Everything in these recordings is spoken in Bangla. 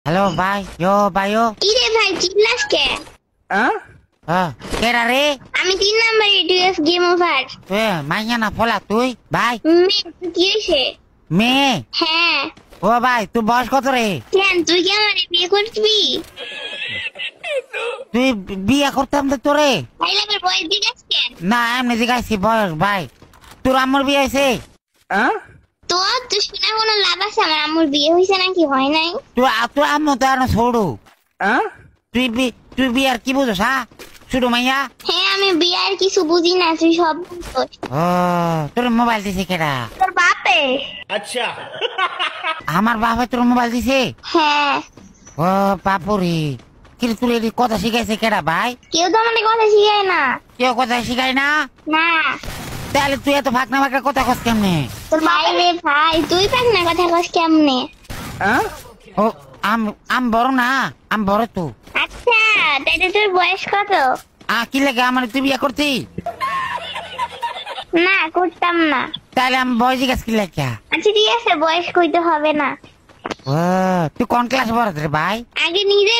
হ্যালো ভাই, ভাইও কি রে ভাই চিল্লাস কে? কেডা রে? আমি 3 নাম্বার এটিএস গেম ওভার। তুই মাইয়া না ফলা তুই ভাই? তুই কি হয়েছে? মেয়ে? হ্যাঁ। ও ভাই তুই বয়স কত রে? কেন তুই কি আমার বিয়ে করবি? তুই বিয়ে করতাম তো তোরে? ভাই আমার বয়স জিজ্ঞাস কেন? না এমনি জিজ্ঞাসি বয়স ভাই। তোর আম্মুর বিয়ে হয়েছে? তুই শুনে কোনো লাভ আছে? আমার আম্মুর বিয়ে হয়েছে নাকি হয় নাই? তোর আম্মু তো আর ছোড়ু। তুই বিয়ার কি বুঝোস হ্যাঁ? ছোট মাইয়া? হ্যাঁ আমি বিয়ার কিছু বুঝি না, তুই সব বুঝছিস। ও তোর মোবাইল দিছে কেডা? তোর বাপে। আচ্ছা আমার বাবা তোর মোবাইল দিছে? হ্যাঁ। ও বাপুরি, কিন্তু তোর এটি কথা শিখাইছে কেডা ভাই? কেউ তো আমাদের কথা শিখায় না। কেউ কথা শিখাই না? না। তাহলে তুই এত ফাঁকনা ফাঁকনা কথা কস কেমনে? তোর ভাই রে ভাই, তুই পাক না কথা কস কেমনে? ও আম বড় না, আম বড় তো। আচ্ছা তাইলে তোর বয়স কত? কি লাগে আমার তুই বিয়ে করতি? না করতাম না। তাহলে আমি বয়স জিজ্ঞাসা কি লাগে? আচ্ছা ঠিক আছে, বয়স কইতে হবে না। ও তুই কোন ক্লাস পড়াস রে ভাই? আগে নিজে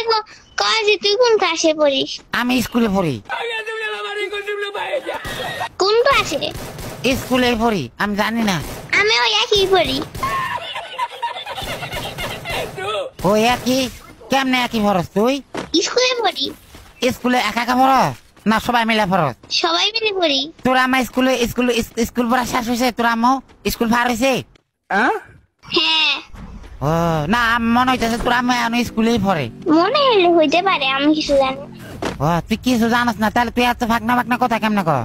কয় যে তুই কোন ক্লাসে পড়িস? আমি স্কুলে পড়ি। কোন ক্লাসে? স্কুলে পড়ি, আমি জানি না। আমি ওই একই পড়ি। ও একই? কেমনে একই পড়স তুই? স্কুলে পড়ি। স্কুলে একা একা পড়স না সবাই মিলে পড়স? সবাই মিলে পড়ি। তোর আমার স্কুল পড়া শেষ হয়েছে? তোর আম্মু স্কুল পার হয়েছে? হ্যাঁ। ও না মনে হইতেছে তোর আম্মু এখন স্কুলেই পড়ে। মনে হলে হইতে পারে, আমি কিছু জানি না। ও তুই কিছু জানাস না, তাহলে তুই এত ফাঁকনা ফাঁকনা কথা কেমনে কর?